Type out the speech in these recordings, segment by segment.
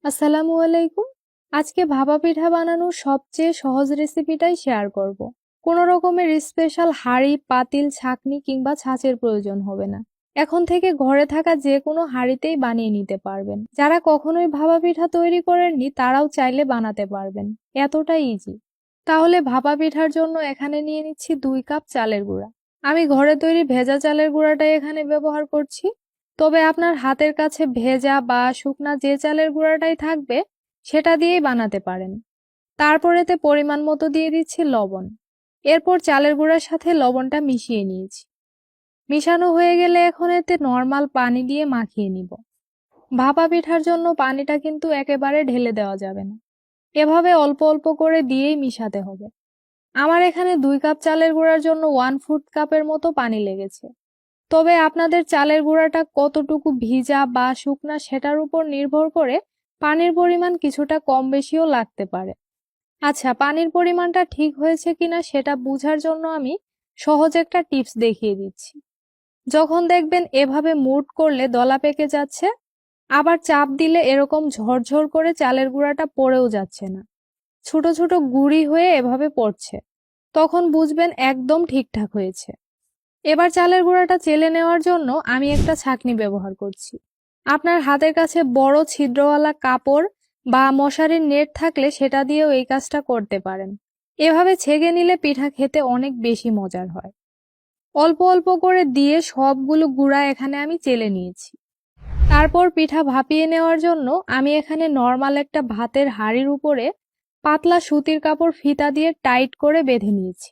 আসসালামু আলাইকুম। আজকে ভাপা পিঠা বানানোর সবচেয়ে সহজ রেসিপিটাই শেয়ার করব। কোনো রকমের স্পেশাল হাঁড়ি, পাতিল, ছাঁকনি কিংবা ছাঁচের প্রয়োজন হবে না। এখন থেকে ঘরে থাকা যে কোনো হাঁড়িতেই বানিয়ে নিতে পারবেন। যারা কখনোই ভাপা পিঠা তৈরি করেননি তারাও চাইলে বানাতে পারবেন। এতটাই ইজি। তাহলে ভাপা পিঠার জন্য এখানে নিয়ে নিচ্ছি 2 কাপ চালের গুঁড়া। আমি ঘরে তৈরি ভেজা চালের গুঁড়াটাই এখানে ব্যবহার করছি। তবে আপনার হাতের কাছে ভেজা বা শুকনা যে চালের গুঁড়াটাই থাকবে সেটা দিয়েই বানাতে পারেন। তারপর এতে পরিমাণ মতো দিয়ে দিচ্ছি লবণ। এরপর চালের গুঁড়ার সাথে লবণটা মিশিয়ে নিয়েছি। মিশানো হয়ে গেলে এখন এতে নর্মাল পানি দিয়ে মাখিয়ে নিব। ভাপা পিঠার জন্য পানিটা কিন্তু একেবারে ঢেলে দেওয়া যাবে না। এভাবে অল্প অল্প করে দিয়েই মিশাতে হবে। আমার এখানে 2 কাপ চালের গুঁড়ার জন্য 1/4 কাপের মতো পানি লেগেছে। তবে আপনাদের চালের গুঁড়াটা কতটুকু ভিজা বা শুকনা সেটার উপর নির্ভর করে পানির পরিমাণ কিছুটা কম বেশিও লাগতে পারে। আচ্ছা, পানির পরিমাণটা ঠিক হয়েছে কিনা সেটা বোঝার জন্য আমি সহজ একটা টিপস দেখিয়ে দিচ্ছি। যখন দেখবেন এভাবে মুড করলে দলা পেকে যাচ্ছে, আবার চাপ দিলে এরকম ঝরঝর করে চালের গুঁড়াটা পড়েও যাচ্ছে না, ছোট ছোট গুঁড়ি হয়ে এভাবে পড়ছে, তখন বুঝবেন একদম ঠিকঠাক হয়েছে। এবার চালের গুঁড়াটা চেলে নেওয়ার জন্য আমি একটা ছাঁকনি ব্যবহার করছি। আপনার হাতের কাছে বড় ছিদ্রওয়ালা কাপড় বা মশারির নেট থাকলে সেটা দিয়েও এই কাজটা করতে পারেন। এভাবে ছেঁকে নিলে পিঠা খেতে অনেক বেশি মজার হয়। অল্প অল্প করে দিয়ে সবগুলো গুঁড়া এখানে আমি চেলে নিয়েছি। তারপর পিঠা ভাপিয়ে নেওয়ার জন্য আমি এখানে নর্মাল একটা ভাতের হাঁড়ির উপরে পাতলা সুতির কাপড় ফিতা দিয়ে টাইট করে বেঁধে নিয়েছি।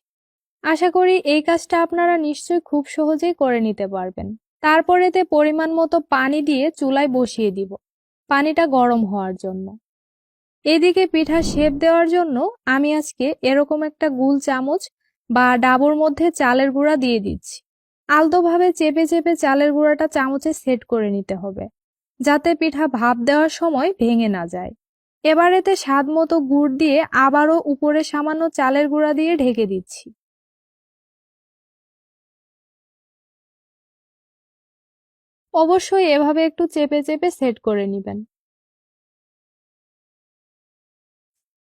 আশা করি এই কাজটা আপনারা নিশ্চয়ই খুব সহজেই করে নিতে পারবেন। তারপর এতে পরিমাণ মতো পানি দিয়ে চুলায় বসিয়ে দিব, পানিটা গরম হওয়ার জন্য। এদিকে পিঠা শেপ দেওয়ার জন্য আমি আজকে এরকম একটা গুল চামচ বা ডাবুর মধ্যে চালের গুঁড়া দিয়ে দিচ্ছি। আলতোভাবে চেপে চেপে চালের গুঁড়াটা চামচে সেট করে নিতে হবে, যাতে পিঠা ভাপ দেওয়ার সময় ভেঙে না যায়। এবার এতে স্বাদ মতো গুড় দিয়ে আবারও উপরে সামান্য চালের গুঁড়া দিয়ে ঢেকে দিচ্ছি। অবশ্যই এভাবে একটু চেপে চেপে সেট করে নিবেন।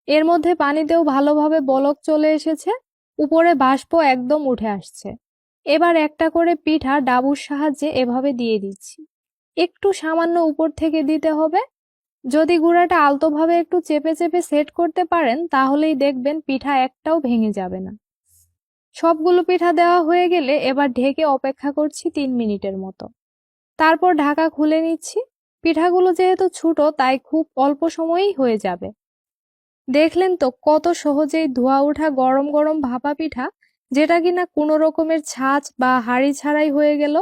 এর মধ্যে পানিতেও ভালোভাবে বলক চলে এসেছে, উপরে বাষ্প একদম উঠে আসছে। এবার একটা করে পিঠা ডাবুর সাহায্যে এভাবে দিয়ে দিচ্ছি। একটু সামান্য উপর থেকে দিতে হবে। যদি গুঁড়াটা আলতোভাবে একটু চেপে চেপে সেট করতে পারেন তাহলেই দেখবেন পিঠা একটাও ভেঙে যাবে না। সবগুলো পিঠা দেওয়া হয়ে গেলে এবার ঢেকে অপেক্ষা করছি 3 মিনিটের মতো। তারপর ঢাকা খুলে নিচ্ছি। পিঠাগুলো যেহেতু ছোট তাই খুব অল্প সময়েই হয়ে যাবে। দেখলেন তো কত সহজেই ধোয়া ওঠা গরম গরম ভাপা পিঠা, যেটা কিনা কোনো রকমের ছাঁচ বা হাঁড়ি ছাড়াই হয়ে গেল।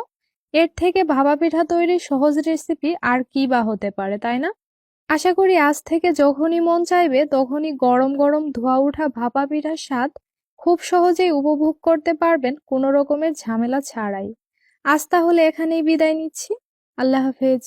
এর থেকে ভাপা পিঠা তৈরির সহজ রেসিপি আর কি বা হতে পারে, তাই না? আশা করি আজ থেকে যখনই মন চাইবে তখনই গরম গরম ধোয়া ওঠা ভাপা পিঠার স্বাদ খুব সহজেই উপভোগ করতে পারবেন কোনো রকমের ঝামেলা ছাড়াই। আজ তাহলে এখানেই বিদায় নিচ্ছি। আল্লাহ হাফেজ।